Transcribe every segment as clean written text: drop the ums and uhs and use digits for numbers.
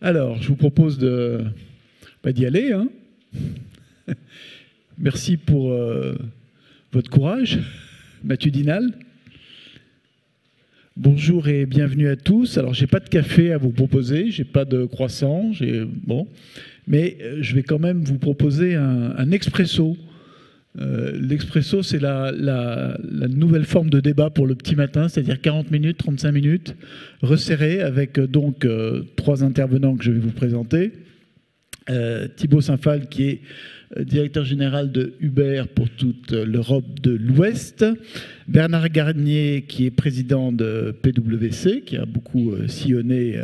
Alors, je vous propose d'y aller. Hein. Merci pour votre courage matinal. Bonjour et bienvenue à tous. Alors, j'ai pas de café à vous proposer, j'ai pas de croissant, mais je vais quand même vous proposer un expresso. L'expresso, c'est la nouvelle forme de débat pour le petit matin, c'est-à-dire 40 minutes, 35 minutes, resserré avec donc 3 intervenants que je vais vous présenter. Thibaut Saint-Phal, qui est directeur général de Uber pour toute l'Europe de l'Ouest. Bernard Garnier, qui est président de PwC, qui a beaucoup sillonné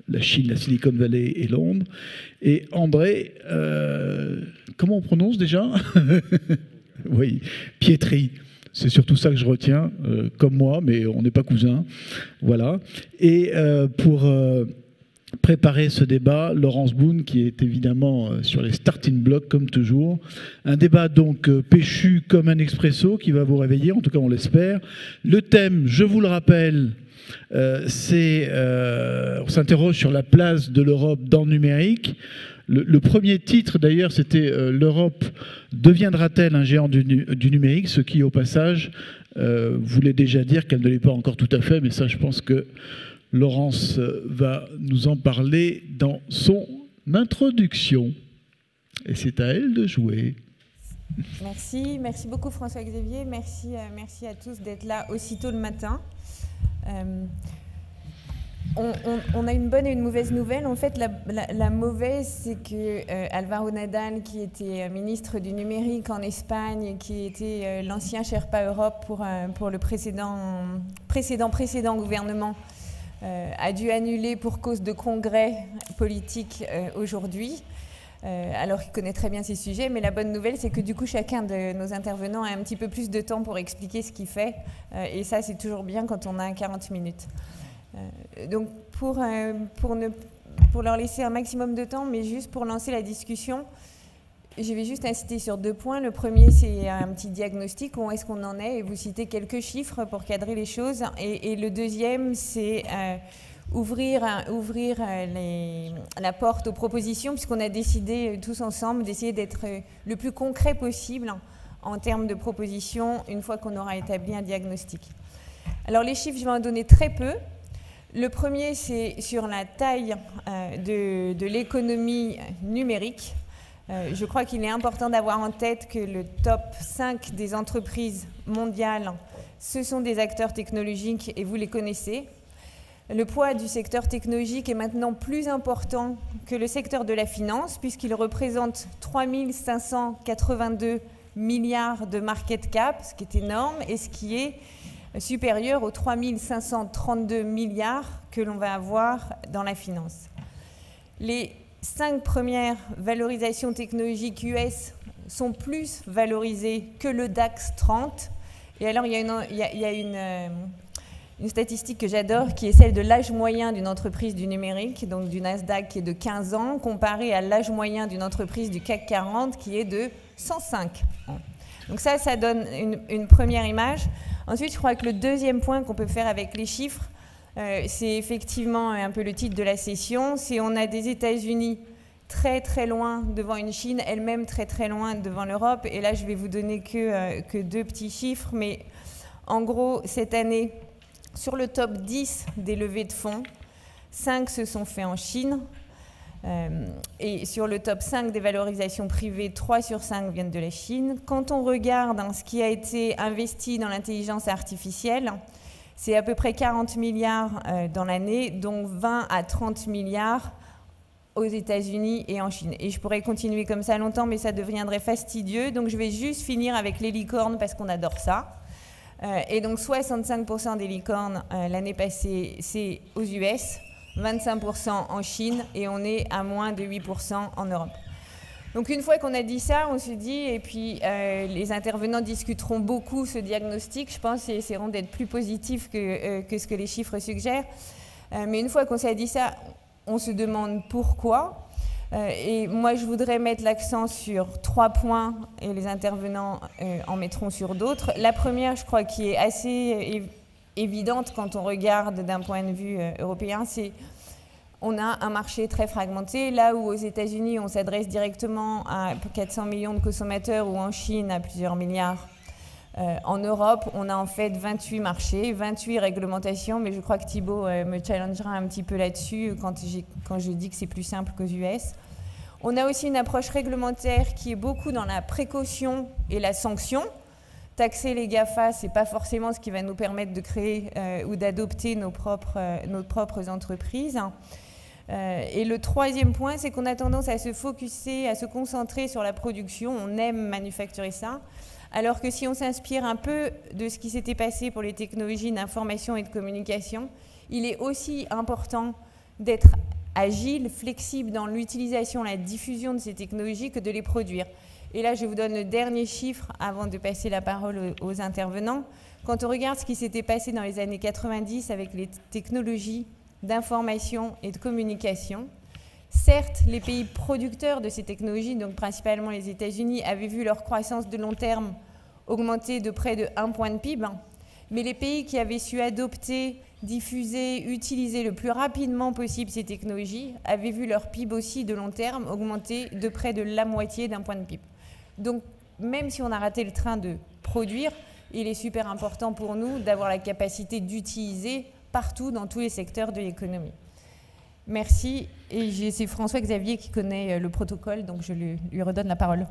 la Chine, la Silicon Valley et Londres. Et André, comment on prononce déjà? Oui, Pietri. C'est surtout ça que je retiens, comme moi, mais on n'est pas cousins. Voilà. Et pour préparer ce débat, Laurence Boone, qui est évidemment sur les starting blocks, comme toujours. Un débat donc péchu comme un expresso, qui va vous réveiller, en tout cas on l'espère. Le thème, je vous le rappelle, on s'interroge sur la place de l'Europe dans le numérique. Le premier titre, d'ailleurs, c'était « L'Europe deviendra-t-elle un géant du numérique ?» Ce qui, au passage, voulait déjà dire qu'elle ne l'est pas encore tout à fait, mais ça, je pense que Laurence va nous en parler dans son introduction. Et c'est à elle de jouer. Merci beaucoup François-Xavier. Merci à tous d'être là aussitôt le matin. On a une bonne et une mauvaise nouvelle. En fait, la mauvaise, c'est que Álvaro Nadal, qui était ministre du numérique en Espagne, qui était l'ancien Sherpa Europe pour le précédent gouvernement, a dû annuler pour cause de congrès politique aujourd'hui, alors qu'il connaît très bien ces sujets. Mais la bonne nouvelle, c'est que du coup, chacun de nos intervenants a un petit peu plus de temps pour expliquer ce qu'il fait. Et ça, c'est toujours bien quand on a 40 minutes. Donc, pour leur laisser un maximum de temps, mais juste pour lancer la discussion, je vais juste insister sur 2 points. Le premier, c'est un petit diagnostic, où est-ce qu'on en est, et vous citez quelques chiffres pour cadrer les choses. Et le deuxième, c'est ouvrir la porte aux propositions, puisqu'on a décidé tous ensemble d'essayer d'être le plus concret possible en termes de propositions, une fois qu'on aura établi un diagnostic. Alors les chiffres, je vais en donner très peu. Le premier, c'est sur la taille de l'économie numérique. Je crois qu'il est important d'avoir en tête que le top 5 des entreprises mondiales, ce sont des acteurs technologiques et vous les connaissez. Le poids du secteur technologique est maintenant plus important que le secteur de la finance, puisqu'il représente 3 582 milliards de market cap, ce qui est énorme, et ce qui est supérieur aux 3 532 milliards que l'on va avoir dans la finance. Les 5 premières valorisations technologiques US sont plus valorisées que le DAX 30. Et alors, il y a une statistique que j'adore, qui est celle de l'âge moyen d'une entreprise du numérique, donc du Nasdaq, qui est de 15 ans, comparé à l'âge moyen d'une entreprise du CAC 40, qui est de 105 ans. Donc ça donne une première image. Ensuite, je crois que le deuxième point qu'on peut faire avec les chiffres, c'est effectivement un peu le titre de la session, c'est on a des États-Unis très très loin devant une Chine, elle-même très très loin devant l'Europe. Et là, je vais vous donner que 2 petits chiffres, mais en gros, cette année, sur le top 10 des levées de fonds, 5 se sont faits en Chine. Et sur le top 5 des valorisations privées, 3 sur 5 viennent de la Chine. Quand on regarde ce qui a été investi dans l'intelligence artificielle, c'est à peu près 40 milliards dans l'année, dont 20 à 30 milliards aux États-Unis et en Chine. Et je pourrais continuer comme ça longtemps, mais ça deviendrait fastidieux. Donc je vais juste finir avec les licornes parce qu'on adore ça. Et donc 65% des licornes l'année passée, c'est aux US. 25% en Chine et on est à moins de 8% en Europe. Donc une fois qu'on a dit ça, on se dit, et puis les intervenants discuteront beaucoup ce diagnostic, je pense, et essaieront d'être plus positifs que ce que les chiffres suggèrent. Mais une fois qu'on s'est dit ça, on se demande pourquoi. Et moi, je voudrais mettre l'accent sur 3 points, et les intervenants en mettront sur d'autres. La première, je crois, qui est assez évidente quand on regarde d'un point de vue européen, c'est on a un marché très fragmenté. Là où aux États-Unis, on s'adresse directement à 400 millions de consommateurs ou en Chine à plusieurs milliards, en Europe, on a en fait 28 marchés, 28 réglementations, mais je crois que Thibaut me challengera un petit peu là-dessus quand je dis que c'est plus simple qu'aux US. On a aussi une approche réglementaire qui est beaucoup dans la précaution et la sanction. Taxer les GAFA, ce n'est pas forcément ce qui va nous permettre de créer ou d'adopter nos propres entreprises. Et le troisième point, c'est qu'on a tendance à se focuser, à se concentrer sur la production. On aime manufacturer ça. Alors que si on s'inspire un peu de ce qui s'était passé pour les technologies d'information et de communication, il est aussi important d'être agile, flexible dans l'utilisation, la diffusion de ces technologies que de les produire. Et là, je vous donne le dernier chiffre avant de passer la parole aux intervenants. Quand on regarde ce qui s'était passé dans les années 90 avec les technologies d'information et de communication, certes, les pays producteurs de ces technologies, donc principalement les États-Unis, avaient vu leur croissance de long terme augmenter de près de 1 point de PIB, mais les pays qui avaient su adopter, diffuser, utiliser le plus rapidement possible ces technologies avaient vu leur PIB aussi de long terme augmenter de près de la moitié d'un point de PIB. Donc, même si on a raté le train de produire, il est super important pour nous d'avoir la capacité d'utiliser partout dans tous les secteurs de l'économie. Merci. Et c'est François-Xavier qui connaît le protocole, donc je lui redonne la parole.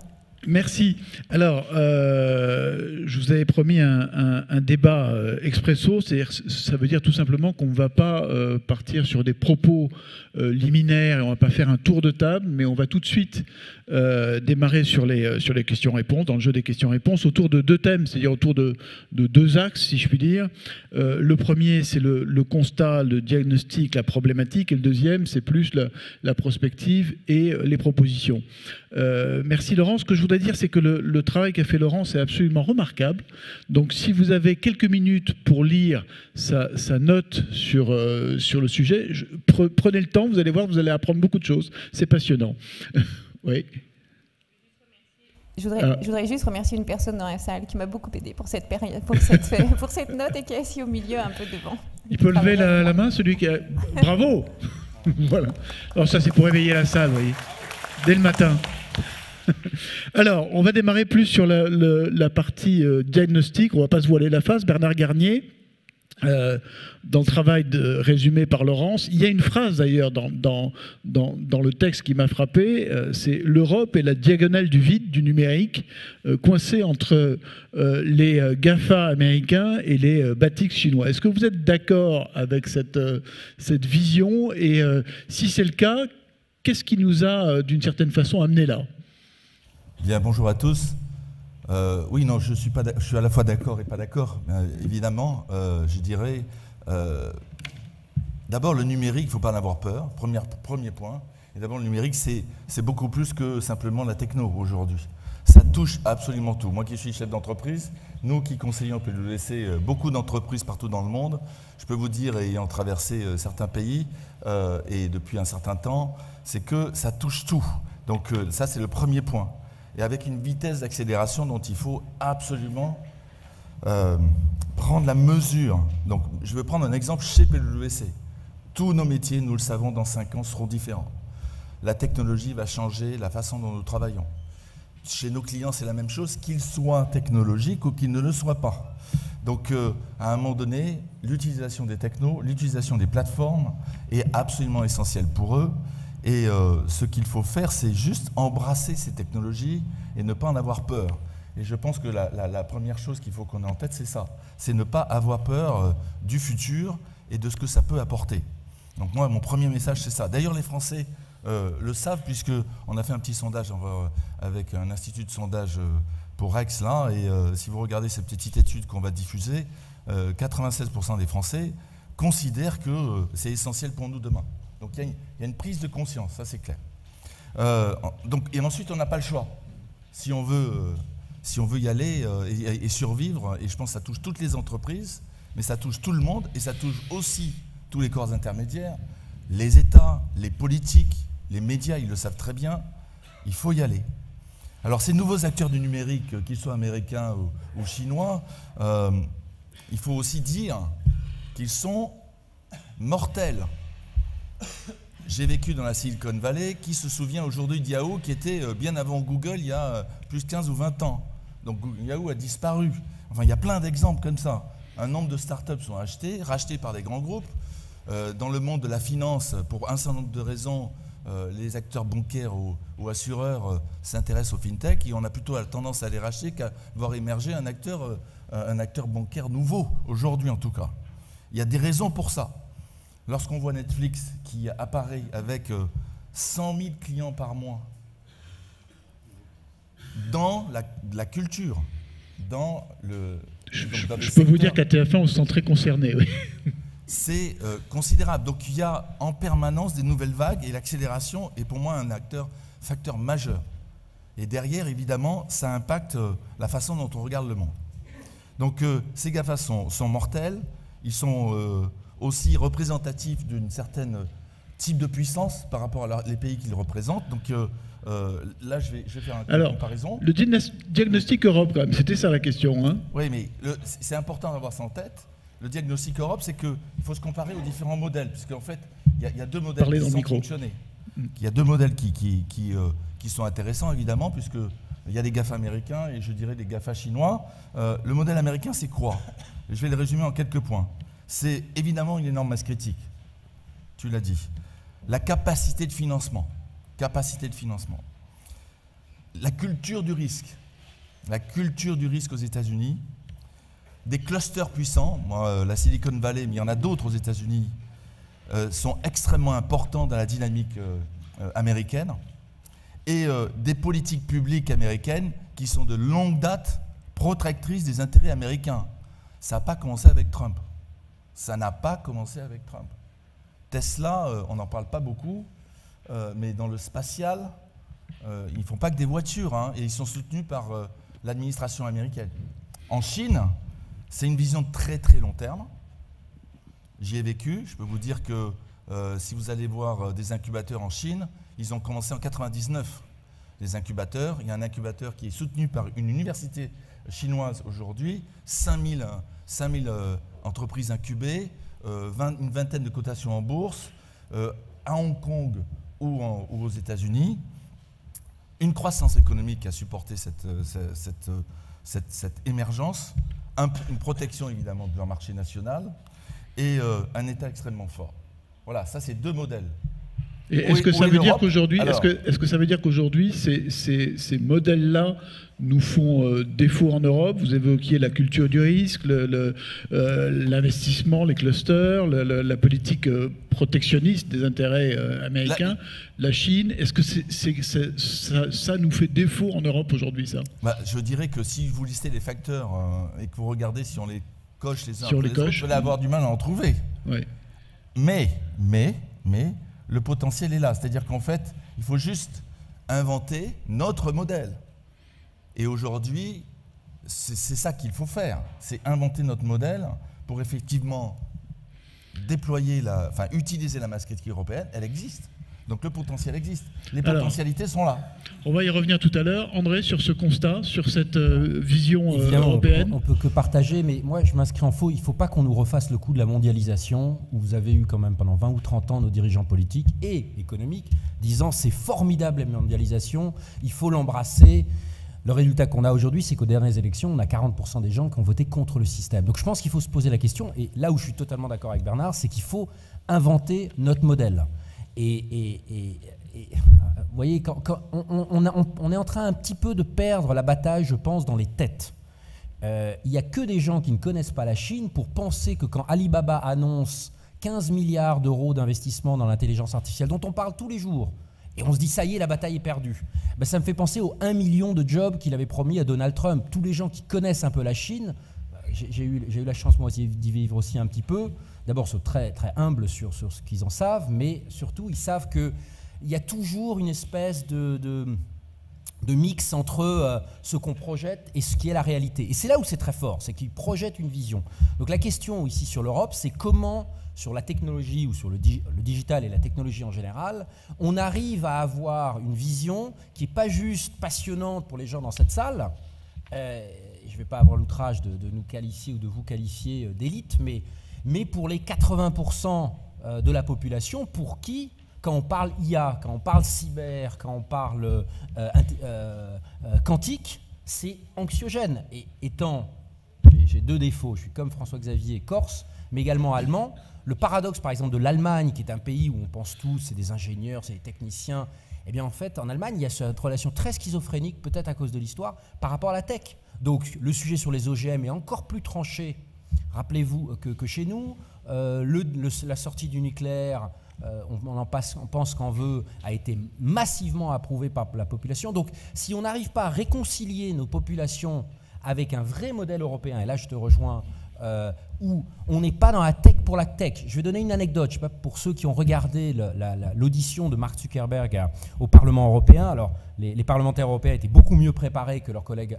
Merci. Alors, je vous avais promis un débat expresso, c'est-à-dire ça veut dire tout simplement qu'on ne va pas partir sur des propos liminaires et on ne va pas faire un tour de table, mais on va tout de suite démarrer sur les questions-réponses, dans le jeu des questions-réponses, autour de deux thèmes, c'est-à-dire autour de deux axes, si je puis dire. Le premier, c'est le constat, le diagnostic, la problématique, et le deuxième, c'est plus la prospective et les propositions. Merci Laurent. Ce que je voudrais dire, c'est que le travail qu'a fait Laurent, c'est absolument remarquable. Donc si vous avez quelques minutes pour lire sa note sur le sujet, prenez le temps, vous allez voir, vous allez apprendre beaucoup de choses. C'est passionnant. Oui. Je voudrais juste remercier une personne dans la salle qui m'a beaucoup aidé pour cette période, pour cette note et qui est assis au milieu un peu devant. Il peut lever la main, celui qui a... Bravo. Voilà. Alors ça, c'est pour réveiller la salle, vous voyez, dès le matin. Alors, on va démarrer plus sur la partie diagnostic. On ne va pas se voiler la face. Bernard Garnier, dans le travail résumé par Laurence, il y a une phrase d'ailleurs dans le texte qui m'a frappé, c'est « L'Europe est la diagonale du vide du numérique, coincée entre les GAFA américains et les Batix chinois ». Est-ce que vous êtes d'accord avec cette vision? Et si c'est le cas, qu'est-ce qui nous a d'une certaine façon amené là? Bien, bonjour à tous. Oui, non, je suis à la fois d'accord et pas d'accord. Évidemment, je dirais, d'abord le numérique, il ne faut pas en avoir peur, premier point. Et d'abord le numérique, c'est beaucoup plus que simplement la techno aujourd'hui. Ça touche absolument tout. Moi qui suis chef d'entreprise, nous qui conseillons PwC beaucoup d'entreprises partout dans le monde, je peux vous dire, ayant traversé certains pays et depuis un certain temps, c'est que ça touche tout. Donc ça, c'est le premier point. Et avec une vitesse d'accélération dont il faut absolument prendre la mesure. Donc, je vais prendre un exemple chez PwC. Tous nos métiers, nous le savons, dans 5 ans, seront différents. La technologie va changer la façon dont nous travaillons. Chez nos clients, c'est la même chose, qu'ils soient technologiques ou qu'ils ne le soient pas. Donc, à un moment donné, l'utilisation des technos, l'utilisation des plateformes est absolument essentielle pour eux. Et ce qu'il faut faire, c'est juste embrasser ces technologies et ne pas en avoir peur. Et je pense que la première chose qu'il faut qu'on ait en tête, c'est ça. C'est ne pas avoir peur du futur et de ce que ça peut apporter. Donc moi, mon premier message, c'est ça. D'ailleurs, les Français le savent, puisqu'on a fait un petit sondage avec un institut de sondage pour Rex, là. Et si vous regardez cette petite étude qu'on va diffuser, 96% des Français considèrent que c'est essentiel pour nous demain. Donc il y a une prise de conscience, ça c'est clair. Et ensuite, on n'a pas le choix. Si on veut y aller et survivre, et je pense que ça touche toutes les entreprises, mais ça touche tout le monde, et ça touche aussi tous les corps intermédiaires, les États, les politiques, les médias, ils le savent très bien, il faut y aller. Alors ces nouveaux acteurs du numérique, qu'ils soient américains ou chinois, il faut aussi dire qu'ils sont mortels. J'ai vécu dans la Silicon Valley. Qui se souvient aujourd'hui de Yahoo, qui était bien avant Google, il y a plus de 15 ou 20 ans. Donc Yahoo a disparu. Enfin, il y a plein d'exemples comme ça. Un nombre de startups sont rachetées par des grands groupes. Dans le monde de la finance, pour un certain nombre de raisons, les acteurs bancaires ou assureurs s'intéressent aux fintech, et on a plutôt la tendance à les racheter qu'à voir émerger un acteur bancaire nouveau, aujourd'hui en tout cas. Il y a des raisons pour ça. Lorsqu'on voit Netflix qui apparaît avec 100 000 clients par mois dans la culture, dans le... Je peux vous dire qu'à TF1, on se sent très concerné. Oui. C'est considérable. Donc il y a en permanence des nouvelles vagues, et l'accélération est pour moi un facteur majeur. Et derrière, évidemment, ça impacte la façon dont on regarde le monde. Donc ces GAFA sont mortels, ils sont aussi représentatifs d'une certaine type de puissance par rapport à les pays qu'ils représentent. Donc là, je vais faire une comparaison. Le diagnostic Europe, quand même, c'était ça la question. Hein. Oui, mais c'est important d'avoir ça en tête. Le diagnostic Europe, c'est qu'il faut se comparer aux différents modèles, puisqu'en fait, il y a deux modèles qui sont fonctionnés. Il y a deux modèles qui sont intéressants, évidemment, puisqu'il y a des GAFA américains et je dirais des GAFA chinois. Le modèle américain, c'est quoi? Je vais le résumer en quelques points. C'est évidemment une énorme masse critique. Tu l'as dit. La capacité de financement. La culture du risque. La culture du risque aux États-Unis. Des clusters puissants. Moi, la Silicon Valley, mais il y en a d'autres aux États-Unis, sont extrêmement importants dans la dynamique américaine. Et des politiques publiques américaines qui sont de longue date protectrices des intérêts américains. Ça n'a pas commencé avec Trump. Tesla, on n'en parle pas beaucoup, mais dans le spatial, ils ne font pas que des voitures, hein, et ils sont soutenus par l'administration américaine. En Chine, c'est une vision de très très long terme. J'y ai vécu. Je peux vous dire que si vous allez voir des incubateurs en Chine, ils ont commencé en 99. Les incubateurs, il y a un incubateur qui est soutenu par une université chinoise aujourd'hui, 5000 entreprises incubées, une vingtaine de cotations en bourse, à Hong Kong ou aux États-Unis. Une croissance économique qui a supporté cette émergence, une protection évidemment de leur marché national et un État extrêmement fort. Voilà, ça c'est deux modèles. Est-ce que ça veut dire qu'aujourd'hui, est-ce que ça veut dire qu'aujourd'hui ces modèles-là nous font défaut en Europe? Vous évoquiez la culture du risque, l'investissement, les clusters, la politique protectionniste des intérêts américains, la Chine. Est-ce que ça nous fait défaut en Europe aujourd'hui, ça? Je dirais que si vous listez les facteurs et que vous regardez si on les coche les uns après les autres, vous allez avoir du mal à en trouver. Oui. Mais le potentiel est là. C'est-à-dire qu'en fait, il faut juste inventer notre modèle. Et aujourd'hui, c'est ça qu'il faut faire. C'est inventer notre modèle pour effectivement utiliser la masse critique européenne. Elle existe. Donc le potentiel existe. Les potentialités sont là. On va y revenir tout à l'heure. André, sur ce constat, sur cette vision européenne. On ne peut que partager, mais moi je m'inscris en faux. Il ne faut pas qu'on nous refasse le coup de la mondialisation, où vous avez eu quand même pendant 20 ou 30 ans nos dirigeants politiques et économiques disant c'est formidable la mondialisation, il faut l'embrasser. Le résultat qu'on a aujourd'hui, c'est qu'aux dernières élections, on a 40% des gens qui ont voté contre le système. Donc je pense qu'il faut se poser la question, et là où je suis totalement d'accord avec Bernard, c'est qu'il faut inventer notre modèle. Et vous voyez, on est en train un petit peu de perdre la bataille, je pense, dans les têtes. Il n'y a que des gens qui ne connaissent pas la Chine pour penser que quand Alibaba annonce 15 milliards d'euros d'investissement dans l'intelligence artificielle, dont on parle tous les jours, et on se dit, ça y est, la bataille est perdue. Ben, ça me fait penser aux 1 million de jobs qu'il avait promis à Donald Trump. Tous les gens qui connaissent un peu la Chine, j'ai eu la chance moi d'y vivre aussi un petit peu. D'abord, sont très, très humbles sur ce qu'ils en savent, mais surtout, ils savent qu'il y a toujours une espèce de mix entre ce qu'on projette et ce qui est la réalité. Et c'est là où c'est très fort, c'est qu'ils projettent une vision. Donc la question ici sur l'Europe, c'est comment, sur la technologie ou sur le digital et la technologie en général, on arrive à avoir une vision qui n'est pas juste passionnante pour les gens dans cette salle. Je ne vais pas avoir l'outrage de nous qualifier ou de vous qualifier d'élite, mais pour les 80% de la population pour qui, quand on parle IA, quand on parle cyber, quand on parle quantique, c'est anxiogène. Et étant, j'ai 2 défauts, je suis comme François-Xavier, corse, mais également allemand. Le paradoxe, par exemple, de l'Allemagne, qui est un pays où on pense tous, c'est des ingénieurs, c'est des techniciens, eh bien en fait, en Allemagne, il y a cette relation très schizophrénique, peut-être à cause de l'histoire, par rapport à la tech. Donc le sujet sur les OGM est encore plus tranché, rappelez-vous, que chez nous. La sortie du nucléaire, on pense qu'en veut, a été massivement approuvée par la population. Donc si on n'arrive pas à réconcilier nos populations avec un vrai modèle européen, et là je te rejoins, où on n'est pas dans la tech pour la tech. Je vais donner une anecdote, je sais pas, pour ceux qui ont regardé l'audition de Mark Zuckerberg au Parlement européen. Alors, les parlementaires européens étaient beaucoup mieux préparés que leurs collègues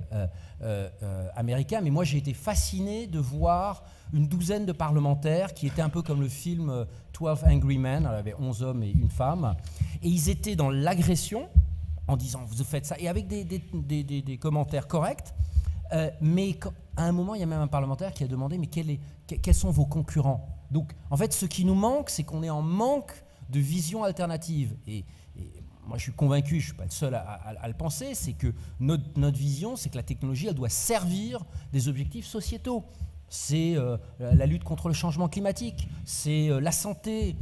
américains, mais moi j'ai été fasciné de voir une douzaine de parlementaires qui étaient un peu comme le film 12 Angry Men, alors, il y avait 11 hommes et une femme, et ils étaient dans l'agression en disant vous faites ça, et avec des commentaires corrects. Mais à un moment, il y a même un parlementaire qui a demandé mais quels sont vos concurrents? Donc, en fait, ce qui nous manque, c'est qu'on est en manque de vision alternative. Et moi, je suis convaincu, je ne suis pas le seul à le penser, c'est que notre vision, c'est que la technologie, elle doit servir des objectifs sociétaux. C'est la lutte contre le changement climatique, c'est la santé,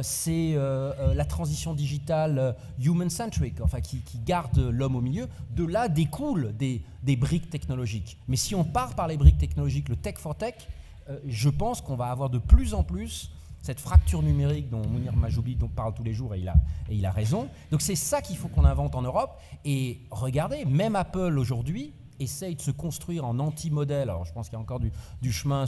c'est la transition digitale human-centric, enfin qui garde l'homme au milieu. De là découlent des briques technologiques. Mais si on part par les briques technologiques, le tech for tech, je pense qu'on va avoir de plus en plus cette fracture numérique dont Mounir Majoubi parle tous les jours, et il a raison. Donc c'est ça qu'il faut qu'on invente en Europe. Et regardez, même Apple aujourd'hui essaye de se construire en anti-modèle. Alors je pense qu'il y a encore du chemin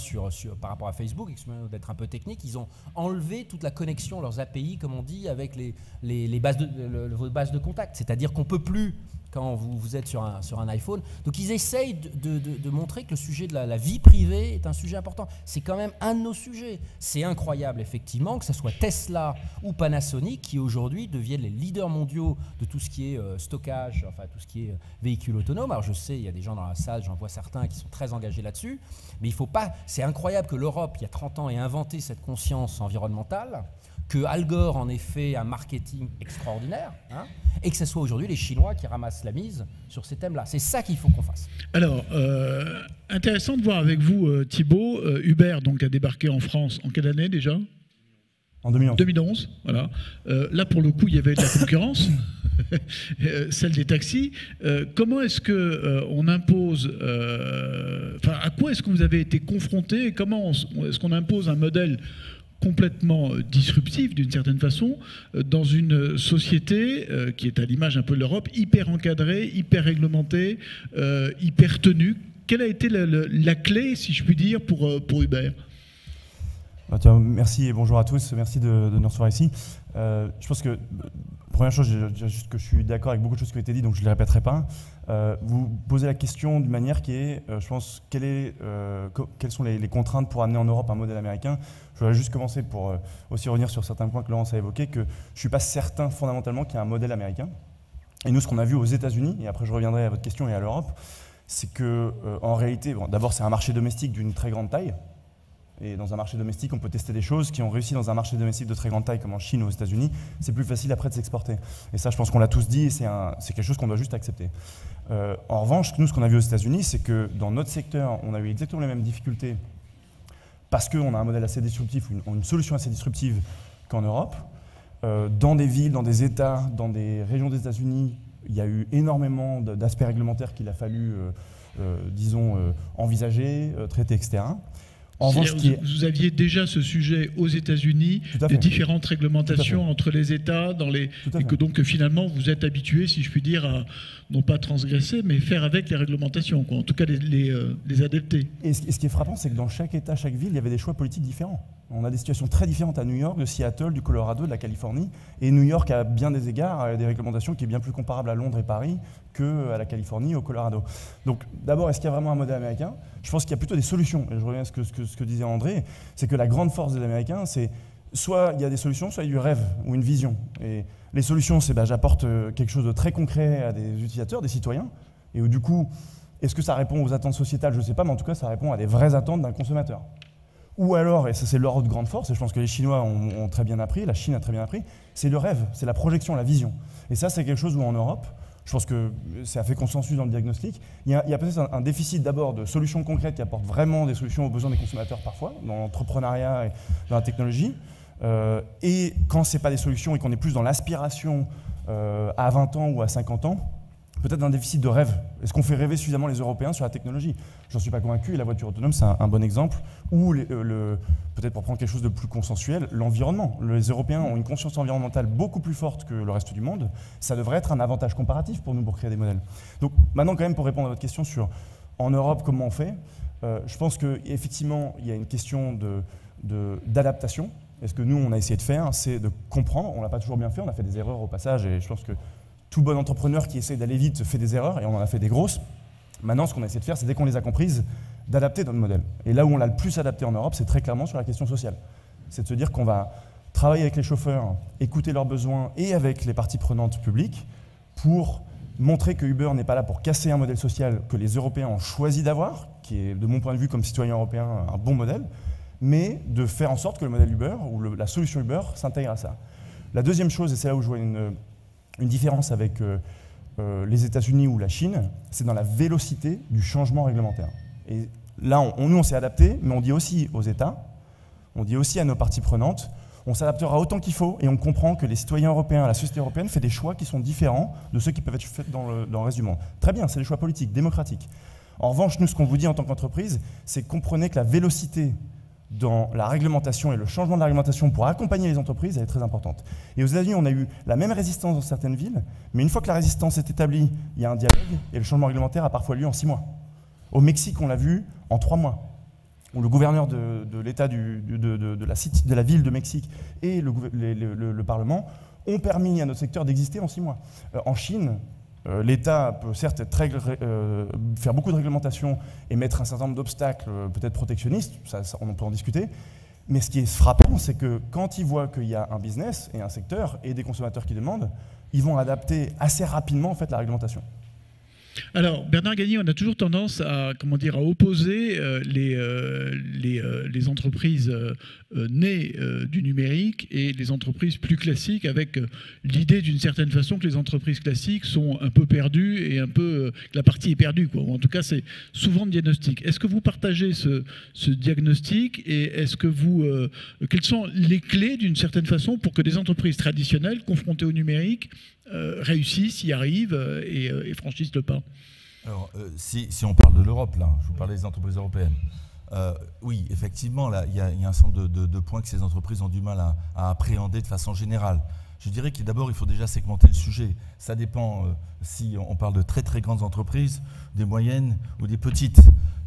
par rapport à Facebook, d'être un peu technique. Ils ont enlevé toute la connexion, leurs API, comme on dit, avec vos bases de contact. C'est-à-dire qu'on ne peut plus, quand vous êtes sur un iPhone. Donc ils essayent de montrer que le sujet de la vie privée est un sujet important. C'est quand même un de nos sujets. C'est incroyable, effectivement, que ce soit Tesla ou Panasonic qui aujourd'hui deviennent les leaders mondiaux de tout ce qui est stockage, enfin tout ce qui est véhicule autonome. Alors je sais, il y a des gens dans la salle, j'en vois certains qui sont très engagés là-dessus, mais il faut pas. C'est incroyable que l'Europe, il y a 30 ans, ait inventé cette conscience environnementale, que Al Gore en ait fait un marketing extraordinaire, hein, et que ce soit aujourd'hui les Chinois qui ramassent la mise sur ces thèmes-là. C'est ça qu'il faut qu'on fasse. Alors, intéressant de voir avec vous, Thibault, Uber donc, a débarqué en France en quelle année déjà? En 2011. 2011, voilà. Là, pour le coup, il y avait de la concurrence, celle des taxis. Comment est-ce qu'on impose, à quoi est-ce que vous avez été confronté, et comment est-ce qu'on impose un modèle complètement disruptif d'une certaine façon dans une société qui est à l'image un peu de l'Europe, hyper encadrée, hyper réglementée, hyper tenue? Quelle a été la clé, si je puis dire, pour Uber? Merci et bonjour à tous, merci de nous recevoir ici. Je pense que, première chose, juste que je suis d'accord avec beaucoup de choses qui ont été dites, donc je ne les répéterai pas. Vous posez la question d'une manière qui est, je pense, quelles sont les contraintes pour amener en Europe un modèle américain. Je voudrais juste commencer pour aussi revenir sur certains points que Laurence a évoqués, que je ne suis pas certain fondamentalement qu'il y a un modèle américain. Et nous, ce qu'on a vu aux États-Unis, et après je reviendrai à votre question et à l'Europe, c'est qu'en réalité, d'abord c'est un marché domestique d'une très grande taille. Et dans un marché domestique, on peut tester des choses qui ont réussi dans un marché domestique de très grande taille comme en Chine ou aux États-Unis. C'est plus facile après de s'exporter. Et ça, je pense qu'on l'a tous dit et c'est quelque chose qu'on doit juste accepter. En revanche, nous, ce qu'on a vu aux États-Unis, c'est que dans notre secteur, on a eu exactement les mêmes difficultés parce qu'on a un modèle assez disruptif, une solution assez disruptive qu'en Europe. Dans des villes, dans des États, dans des régions des États-Unis, il y a eu énormément d'aspects réglementaires qu'il a fallu, disons, envisager, traiter, etc. Vous aviez déjà ce sujet aux États-Unis, de différentes réglementations entre les États, et que donc finalement vous êtes habitué, si je puis dire, à non pas transgresser, mais faire avec les réglementations, quoi. En tout cas les adapter. Et ce qui est frappant, c'est que dans chaque État, chaque ville, il y avait des choix politiques différents. On a des situations très différentes à New York, de Seattle, du Colorado, de la Californie. Et New York, à bien des égards, a des réglementations qui est bien plus comparable à Londres et Paris qu'à la Californie, au Colorado. Donc d'abord, est-ce qu'il y a vraiment un modèle américain? Je pense qu'il y a plutôt des solutions. Et je reviens à ce que disait André, c'est que la grande force des Américains, c'est soit il y a des solutions, soit il y a du rêve ou une vision. Et les solutions, c'est j'apporte quelque chose de très concret à des utilisateurs, des citoyens. Et où, du coup, est-ce que ça répond aux attentes sociétales? Je ne sais pas, mais en tout cas, ça répond à des vraies attentes d'un consommateur. Ou alors, et ça c'est leur autre grande force, et je pense que les Chinois ont très bien appris, la Chine a très bien appris, c'est le rêve, c'est la projection, la vision. Et ça c'est quelque chose où en Europe, je pense que ça a fait consensus dans le diagnostic, il y a peut-être un déficit d'abord de solutions concrètes qui apportent vraiment des solutions aux besoins des consommateurs parfois, dans l'entrepreneuriat et dans la technologie. Et quand ce n'est pas des solutions et qu'on est plus dans l'aspiration à 20 ans ou à 50 ans, peut-être un déficit de rêve. Est-ce qu'on fait rêver suffisamment les Européens sur la technologie? J'en suis pas convaincu, et la voiture autonome, c'est un bon exemple. Ou, peut-être pour prendre quelque chose de plus consensuel, l'environnement. Les Européens ont une conscience environnementale beaucoup plus forte que le reste du monde. Ça devrait être un avantage comparatif pour nous pour créer des modèles. Donc maintenant, quand même, pour répondre à votre question sur en Europe, comment on fait, je pense qu'effectivement, il y a une question d'adaptation. Et ce que nous, on a essayé de faire, c'est de comprendre. On ne l'a pas toujours bien fait, on a fait des erreurs au passage, et je pense que tout bon entrepreneur qui essaie d'aller vite fait des erreurs, et on en a fait des grosses. Maintenant, ce qu'on a essayé de faire, c'est dès qu'on les a comprises, d'adapter notre modèle. Et là où on l'a le plus adapté en Europe, c'est très clairement sur la question sociale. C'est de se dire qu'on va travailler avec les chauffeurs, écouter leurs besoins, et avec les parties prenantes publiques, pour montrer que Uber n'est pas là pour casser un modèle social que les Européens ont choisi d'avoir, qui est, de mon point de vue, comme citoyen européen, un bon modèle, mais de faire en sorte que le modèle Uber, ou la solution Uber, s'intègre à ça. La deuxième chose, et c'est là où je vois une différence avec les États-Unis ou la Chine, c'est dans la vélocité du changement réglementaire. Et là, nous, on s'est adapté, mais on dit aussi aux États, on dit aussi à nos parties prenantes, on s'adaptera autant qu'il faut, et on comprend que les citoyens européens, la société européenne fait des choix qui sont différents de ceux qui peuvent être faits dans le reste du monde. Très bien, c'est des choix politiques, démocratiques. En revanche, nous, ce qu'on vous dit en tant qu'entreprise, c'est comprenez que la vélocité dans la réglementation et le changement de la réglementation pour accompagner les entreprises, elle est très importante. Et aux États-Unis, on a eu la même résistance dans certaines villes, mais une fois que la résistance est établie, il y a un dialogue, et le changement réglementaire a parfois lieu en 6 mois. Au Mexique, on l'a vu en 3 mois, où le gouverneur de l'État de la ville de Mexique et le Parlement ont permis à notre secteur d'exister en 6 mois. En Chine, l'État peut certes faire beaucoup de réglementation et mettre un certain nombre d'obstacles, peut-être protectionnistes, on peut en discuter, mais ce qui est frappant, c'est que quand ils voient qu'il y a un business et un secteur et des consommateurs qui demandent, ils vont adapter assez rapidement en fait, la réglementation. Alors, Bernard Gagny, on a toujours tendance à opposer les entreprises nées du numérique et les entreprises plus classiques, avec l'idée d'une certaine façon que les entreprises classiques sont un peu perdues et que la partie est perdue, quoi. Ou en tout cas, c'est souvent le diagnostic. Est-ce que vous partagez ce diagnostic, et est-ce que quelles sont les clés d'une certaine façon pour que des entreprises traditionnelles confrontées au numérique réussissent, y arrivent et franchissent le pas? Alors, si on parle de l'Europe, là, je vous parlais des entreprises européennes. Oui, effectivement, là, il y a un certain nombre de points que ces entreprises ont du mal à appréhender de façon générale. Je dirais que d'abord, il faut déjà segmenter le sujet. Ça dépend si on parle de très très grandes entreprises, des moyennes ou des petites.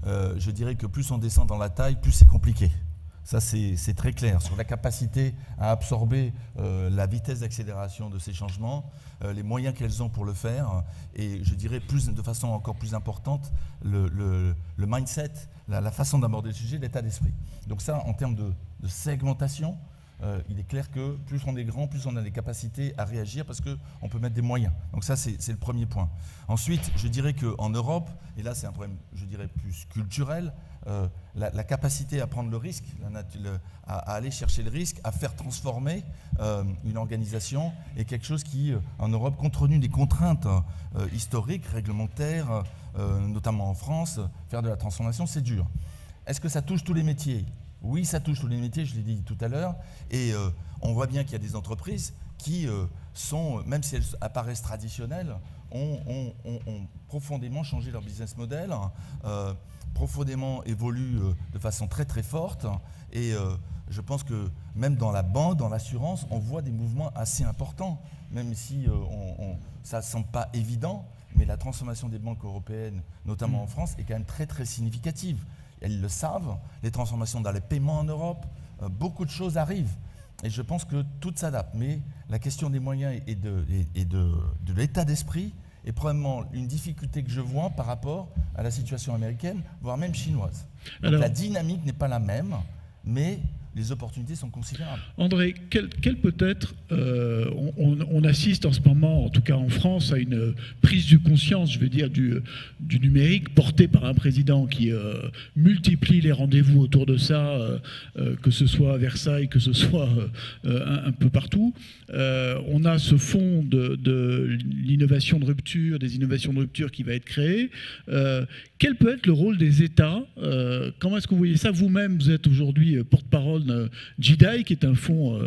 Je dirais que plus on descend dans la taille, plus c'est compliqué. Ça, c'est très clair. Sur la capacité à absorber la vitesse d'accélération de ces changements, les moyens qu'elles ont pour le faire, et je dirais de façon encore plus importante, le mindset, la façon d'aborder le sujet, l'état d'esprit. Donc ça, en termes de segmentation, il est clair que plus on est grand, plus on a des capacités à réagir parce qu'on peut mettre des moyens. Donc ça, c'est le premier point. Ensuite, je dirais qu'en Europe, et là c'est un problème, je dirais, plus culturel, la capacité à prendre le risque, à aller chercher le risque, à faire transformer une organisation est quelque chose qui, en Europe, compte tenu des contraintes historiques, réglementaires, notamment en France, faire de la transformation, c'est dur. Est-ce que ça touche tous les métiers ? Oui, ça touche tous les métiers, je l'ai dit tout à l'heure, et on voit bien qu'il y a des entreprises qui sont, même si elles apparaissent traditionnelles, ont profondément changé leur business model, profondément évoluent de façon très très forte, et je pense que même dans la banque, dans l'assurance, on voit des mouvements assez importants, même si ça ne semble pas évident, mais la transformation des banques européennes, notamment en France, est quand même très très significative. Elles le savent, les transformations dans les paiements en Europe, beaucoup de choses arrivent. Et je pense que tout s'adapte. Mais la question des moyens et de l'état d'esprit est probablement une difficulté que je vois par rapport à la situation américaine, voire même chinoise. Donc la dynamique n'est pas la même, mais les opportunités sont considérables. André, quel peut être, on assiste en ce moment, en tout cas en France, à une prise de conscience, je veux dire, du numérique porté par un président qui multiplie les rendez-vous autour de ça, que ce soit à Versailles, que ce soit un peu partout. On a ce fonds de l'innovation de rupture, des innovations de rupture qui va être créé. Quel peut être le rôle des États? Comment est-ce que vous voyez ça? Vous-même, vous êtes aujourd'hui porte-parole JEDI, qui est un fonds,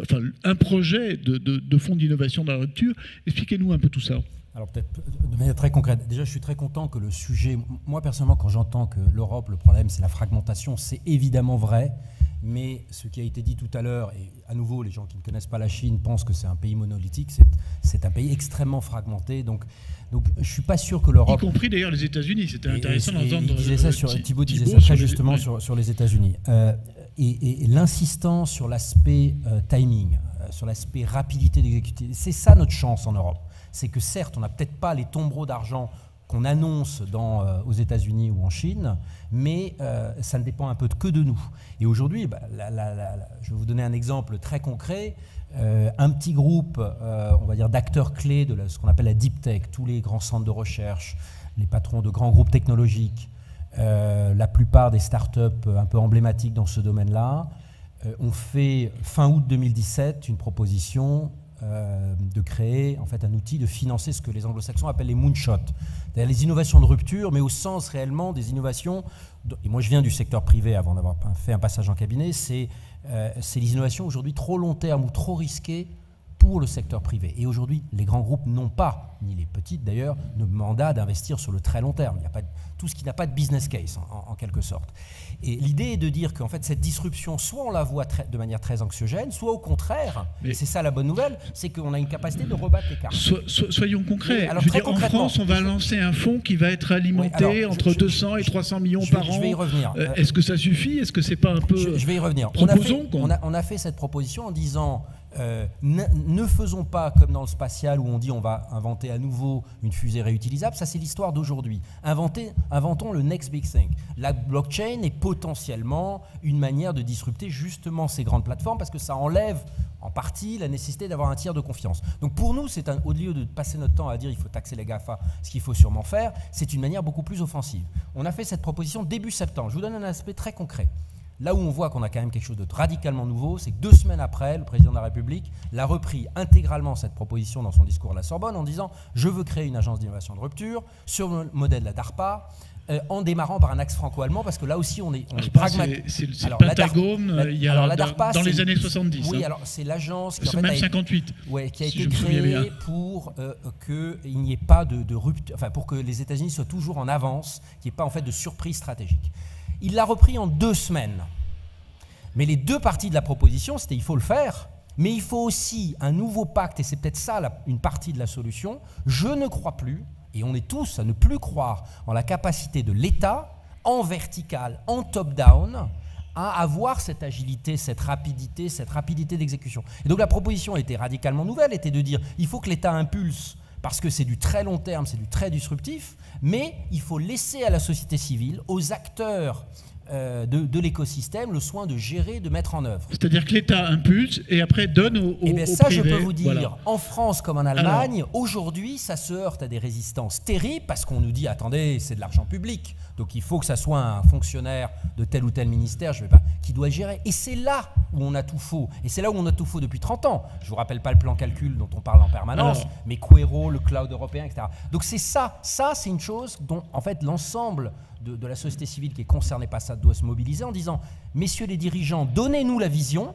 enfin un projet de fonds d'innovation de la rupture. Expliquez-nous un peu tout ça. Alors peut-être de manière très concrète, déjà je suis très content que le sujet, moi personnellement quand j'entends que l'Europe, le problème c'est la fragmentation, c'est évidemment vrai, mais ce qui a été dit tout à l'heure, et à nouveau les gens qui ne connaissent pas la Chine pensent que c'est un pays monolithique, c'est un pays extrêmement fragmenté, donc je ne suis pas sûr que l'Europe... Y compris d'ailleurs les États-Unis, c'était intéressant d'entendre... Thibaut disait ça très justement sur les États-Unis. Et l'insistance sur l'aspect timing, sur l'aspect rapidité d'exécuter, c'est ça notre chance en Europe. C'est que certes, on n'a peut-être pas les tombereaux d'argent qu'on annonce aux États-Unis ou en Chine, mais ça ne dépend un peu que de nous. Et aujourd'hui, je vais vous donner un exemple très concret. Un petit groupe, on va dire, d'acteurs clés de ce qu'on appelle la deep tech, tous les grands centres de recherche, les patrons de grands groupes technologiques, la plupart des startups un peu emblématiques dans ce domaine-là, ont fait fin août 2017 une proposition de créer en fait un outil de financer ce que les anglo-saxons appellent les moonshots, c'est-à-dire les innovations de rupture, mais au sens réellement des innovations, et moi je viens du secteur privé avant d'avoir fait un passage en cabinet, c'est les innovations aujourd'hui trop long terme ou trop risquées pour le secteur privé. Et aujourd'hui, les grands groupes n'ont pas, ni les petites d'ailleurs, le mandat d'investir sur le très long terme. Il n'y a pas tout ce qui n'a pas de business case, en quelque sorte. Et l'idée est de dire qu'en fait, cette disruption, soit on la voit de manière très anxiogène, soit au contraire, et c'est ça la bonne nouvelle, c'est qu'on a une capacité de rebattre les cartes. Soyons concrets. Alors, je veux dire, en France, on va lancer un fonds qui va être alimenté entre 200 et 300 millions par an. Je vais y revenir. Est-ce que ça suffit? Est-ce que c'est pas un peu... Je vais y revenir. On a fait cette proposition en disant... ne faisons pas comme dans le spatial où on dit on va inventer à nouveau une fusée réutilisable, ça c'est l'histoire d'aujourd'hui. Inventons le next big thing. La blockchain est potentiellement une manière de disrupter justement ces grandes plateformes parce que ça enlève en partie la nécessité d'avoir un tiers de confiance. Donc pour nous, au lieu de passer notre temps à dire il faut taxer les GAFA, ce qu'il faut sûrement faire, c'est une manière beaucoup plus offensive. On a fait cette proposition début septembre. Je vous donne un aspect très concret. Là où on voit qu'on a quand même quelque chose de radicalement nouveau, c'est que 2 semaines après, le président de la République l'a repris intégralement cette proposition dans son discours à la Sorbonne en disant « Je veux créer une agence d'innovation de rupture sur le modèle de la DARPA ». En démarrant par un axe franco-allemand, parce que là aussi on est pragmatique. C'est le Pentagone dans les années 70. Oui, hein. alors c'est l'agence qui même 58. Ouais, qui a été créée pour qu'il n'y ait pas de rupture, enfin pour que les États-Unis soient toujours en avance, qu'il n'y ait pas en fait de surprise stratégique. Il l'a repris en 2 semaines. Mais les 2 parties de la proposition, c'était il faut le faire, mais il faut aussi un nouveau pacte, et c'est peut-être ça une partie de la solution. Je ne crois plus, et on est tous à ne plus croire en la capacité de l'État, en vertical, en top-down, à avoir cette agilité, cette rapidité d'exécution. Et donc la proposition était radicalement nouvelle, était de dire il faut que l'État impulse, parce que c'est du très long terme, c'est du très disruptif, mais il faut laisser à la société civile, aux acteurs de l'écosystème, le soin de gérer, de mettre en œuvre. C'est-à-dire que l'État impulse et après donne au ça, privé. je peux vous dire, voilà. En France comme en Allemagne, aujourd'hui, ça se heurte à des résistances terribles parce qu'on nous dit, attendez, c'est de l'argent public, donc il faut que ça soit un fonctionnaire de tel ou tel ministère, qui doit gérer. Et c'est là où on a tout faux. Et c'est là où on a tout faux depuis 30 ans. Je ne vous rappelle pas le plan calcul dont on parle en permanence, mais Quero, le cloud européen, etc. Donc c'est ça. Ça, c'est une chose dont, en fait, l'ensemble de la société civile qui est concernée par ça doit se mobiliser en disant « Messieurs les dirigeants, donnez-nous la vision,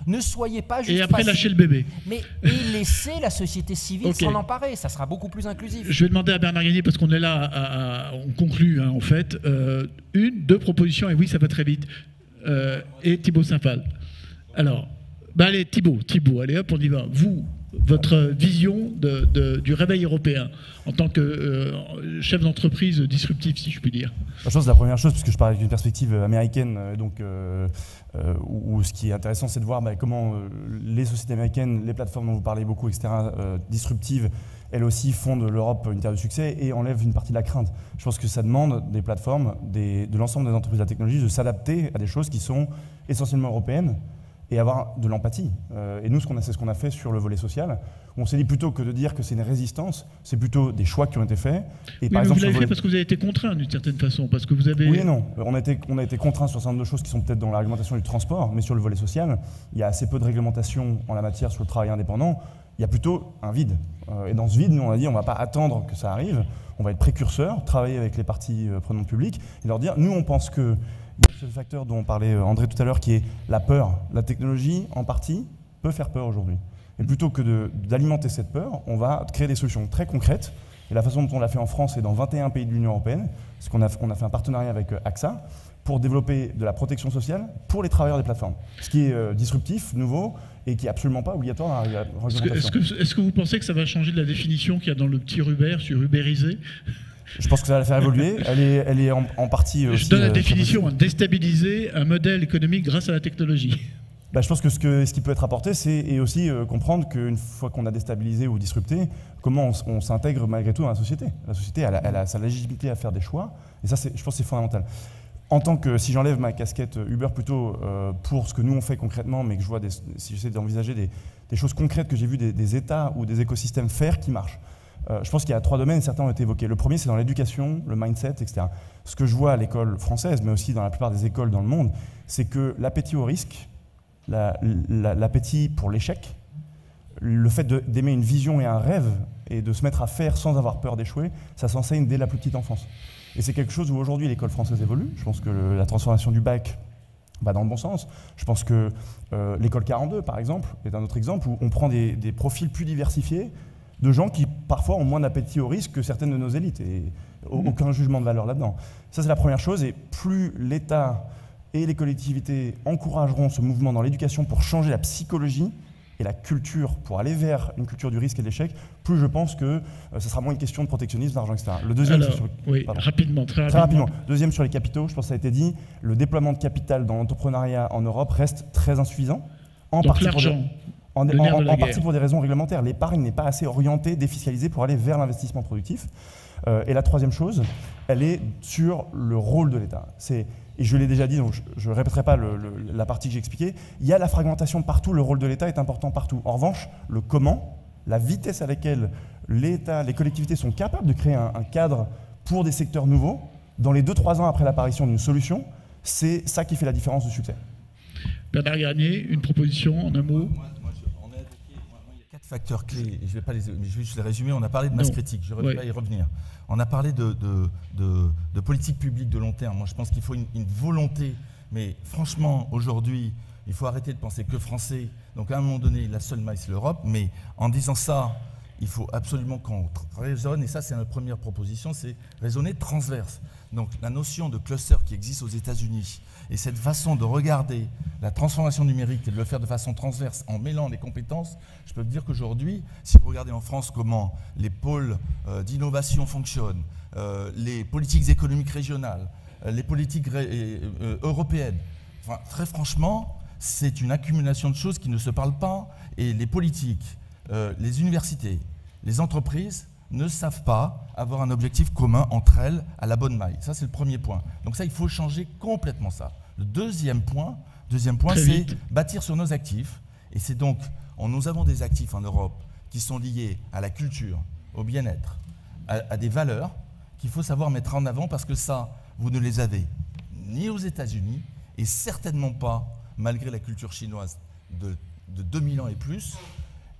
ne soyez pas juste... » Et après, lâchez le bébé. Et laissez la société civile s'en emparer, ça sera beaucoup plus inclusif. Je vais demander à Bernard Gagné, parce qu'on est là, on conclut en fait, 2 propositions, et oui, ça va très vite, et Thibaut Saint-Phal. Alors, allez, Thibaut, allez hop, on y va. Vous, votre vision du réveil européen en tant que chef d'entreprise disruptif, si je puis dire. Je pense que la première chose, puisque je parle avec une perspective américaine, où ce qui est intéressant, c'est de voir comment les sociétés américaines, les plateformes dont vous parlez beaucoup, etc., disruptives, elle aussi fonde l'Europe une terre de succès et enlève une partie de la crainte. Je pense que ça demande des plateformes, de l'ensemble des entreprises de la technologie, de s'adapter à des choses qui sont essentiellement européennes et avoir de l'empathie. Et nous, c'est ce qu'on a fait sur le volet social. On s'est dit plutôt que de dire que c'est une résistance, c'est plutôt des choix qui ont été faits. Et oui, par exemple, vous l'avez fait parce que vous avez été contraint d'une certaine façon, parce que vous avez... Oui et non. On a été contraint sur un certain nombre de choses qui sont peut-être dans la réglementation du transport, mais sur le volet social, il y a assez peu de réglementation en la matière sur le travail indépendant. Il y a plutôt un vide. Et dans ce vide, nous, on a dit on ne va pas attendre que ça arrive, on va être précurseurs, travailler avec les parties prenantes publiques et leur dire, nous, on pense que il y a ce facteur dont parlait André tout à l'heure, qui est la peur. La technologie, en partie, peut faire peur aujourd'hui. Et plutôt que d'alimenter cette peur, on va créer des solutions très concrètes. Et la façon dont on l'a fait en France et dans 21 pays de l'Union européenne, c'est qu'on a fait un partenariat avec AXA pour développer de la protection sociale pour les travailleurs des plateformes. Ce qui est disruptif, nouveau, et qui n'est absolument pas obligatoire dans la réglementation. Est-ce que vous pensez que ça va changer de la définition qu'il y a dans le petit Ruber sur ubérisé? Je pense que ça va la faire évoluer. Elle est en partie aussi... Je donne la définition, déstabiliser un modèle économique grâce à la technologie. Je pense que ce qui peut être apporté, c'est aussi comprendre qu'une fois qu'on a déstabilisé ou disrupté, comment on s'intègre malgré tout dans la société. La société, elle a sa légitimité à faire des choix, et ça, je pense que c'est fondamental. En tant que, si j'enlève ma casquette Uber plutôt pour ce que nous on fait concrètement, mais que je vois, si j'essaie d'envisager des choses concrètes que j'ai vu des États ou des écosystèmes faire qui marchent. Je pense qu'il y a 3 domaines, certains ont été évoqués. Le premier, c'est dans l'éducation, le mindset, etc. Ce que je vois à l'école française, mais aussi dans la plupart des écoles dans le monde, c'est que l'appétit au risque, l'appétit pour l'échec, le fait d'aimer une vision et un rêve et de se mettre à faire sans avoir peur d'échouer, ça s'enseigne dès la plus petite enfance. Et c'est quelque chose où aujourd'hui l'école française évolue. Je pense que la transformation du bac va dans le bon sens. Je pense que l'école 42, par exemple, est un autre exemple où on prend des profils plus diversifiés de gens qui parfois ont moins d'appétit au risque que certaines de nos élites. Et aucun jugement de valeur là-dedans. Ça, c'est la première chose. Et plus l'État et les collectivités encourageront ce mouvement dans l'éducation pour changer la psychologie et la culture, pour aller vers une culture du risque et de l'échec, plus je pense que ce sera moins une question de protectionnisme, d'argent, etc. Le deuxième, rapidement, très rapidement. Deuxième sur les capitaux, je pense que ça a été dit, le déploiement de capital dans l'entrepreneuriat en Europe reste très insuffisant. Donc l'argent. En partie pour des raisons réglementaires. L'épargne n'est pas assez orientée, défiscalisée pour aller vers l'investissement productif. Et la troisième chose, elle est sur le rôle de l'État. Et je l'ai déjà dit, donc je ne répéterai pas la partie que j'ai expliquée, il y a la fragmentation partout, le rôle de l'État est important partout. En revanche, le comment, la vitesse à laquelle l'État, les collectivités sont capables de créer un cadre pour des secteurs nouveaux, dans les 2-3 ans après l'apparition d'une solution, c'est ça qui fait la différence du succès. Bernard Garnier, une proposition en un mot. Il y a 4 facteurs clés, je vais juste les résumer. On a parlé de masse critique, je vais pas y revenir. On a parlé de politique publique de long terme. Moi, je pense qu'il faut une volonté. Mais franchement, aujourd'hui, il faut arrêter de penser que français. Donc, à un moment donné, la seule maille, c'est l'Europe. Mais en disant ça, il faut absolument qu'on raisonne. Et ça, c'est notre première proposition, c'est raisonner transverse. Donc, la notion de cluster qui existe aux États-Unis et cette façon de regarder la transformation numérique et de le faire de façon transverse en mêlant les compétences, je peux vous dire qu'aujourd'hui, si vous regardez en France comment les pôles d'innovation fonctionnent, les politiques économiques régionales, les politiques européennes, enfin, très franchement, c'est une accumulation de choses qui ne se parlent pas et les politiques, les universités, les entreprises ne savent pas avoir un objectif commun entre elles à la bonne maille. Ça, c'est le premier point. Donc ça, il faut changer complètement ça. Le deuxième point c'est bâtir sur nos actifs. Et c'est donc, nous avons des actifs en Europe qui sont liés à la culture, au bien-être, à des valeurs qu'il faut savoir mettre en avant parce que ça, vous ne les avez ni aux États-Unis et certainement pas, malgré la culture chinoise de 2000 ans et plus,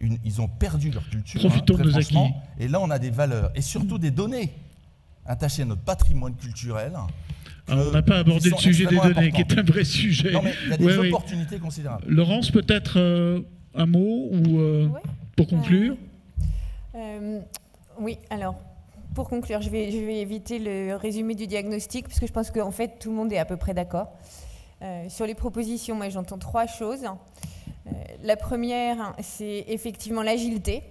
ils ont perdu leur culture. Profitons de nos acquis. Et là, on a des valeurs et surtout des données attachées à notre patrimoine culturel. Alors, on n'a pas abordé le sujet des données, qui est un vrai sujet. Non, mais il y a des opportunités considérables. Laurence, peut-être un mot pour conclure. Oui, alors, pour conclure, je vais éviter le résumé du diagnostic, parce que je pense qu'en fait, tout le monde est à peu près d'accord. Sur les propositions, moi, j'entends 3 choses. La première, c'est effectivement l'agilité,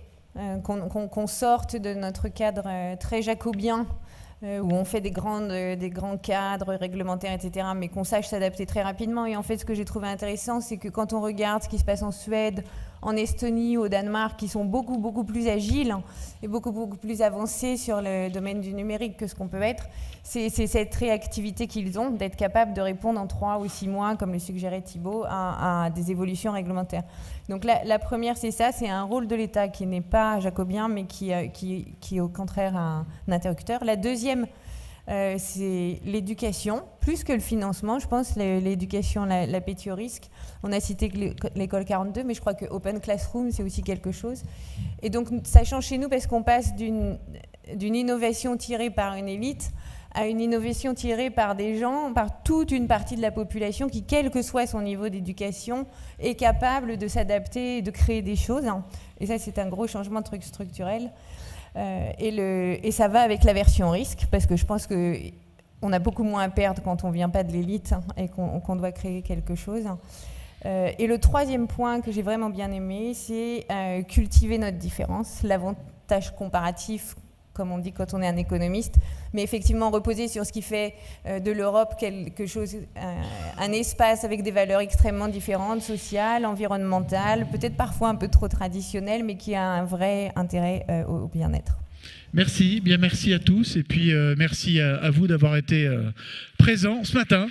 qu'on sorte de notre cadre très jacobien, où on fait des grands cadres réglementaires, etc., mais qu'on sache s'adapter très rapidement. Et en fait, ce que j'ai trouvé intéressant, c'est que quand on regarde ce qui se passe en Suède, en Estonie, au Danemark, qui sont beaucoup plus agiles et beaucoup plus avancés sur le domaine du numérique que ce qu'on peut être. C'est cette réactivité qu'ils ont, d'être capables de répondre en 3 ou 6 mois, comme le suggérait Thibault, à des évolutions réglementaires. Donc la première, c'est ça, c'est un rôle de l'État qui n'est pas jacobien, mais qui est au contraire un interlocuteur. La deuxième, c'est l'éducation, plus que le financement, je pense, l'éducation, l'appétit au risque. On a cité l'école 42, mais je crois que Open Classroom, c'est aussi quelque chose. Et donc, ça change chez nous parce qu'on passe d'une innovation tirée par une élite à une innovation tirée par des gens, par toute une partie de la population qui, quel que soit son niveau d'éducation, est capable de s'adapter et de créer des choses. Et ça, c'est un gros changement de truc structurel. Et ça va avec l'aversion au risque, parce que je pense qu'on a beaucoup moins à perdre quand on ne vient pas de l'élite et qu'on doit créer quelque chose. Et le troisième point que j'ai vraiment bien aimé, c'est cultiver notre différence, l'avantage comparatif, comme on dit quand on est un économiste, mais effectivement reposer sur ce qui fait de l'Europe quelque chose, un espace avec des valeurs extrêmement différentes, sociales, environnementales, peut-être parfois un peu trop traditionnelles, mais qui a un vrai intérêt au bien-être. Merci, bien merci à tous, et puis merci à vous d'avoir été présents ce matin.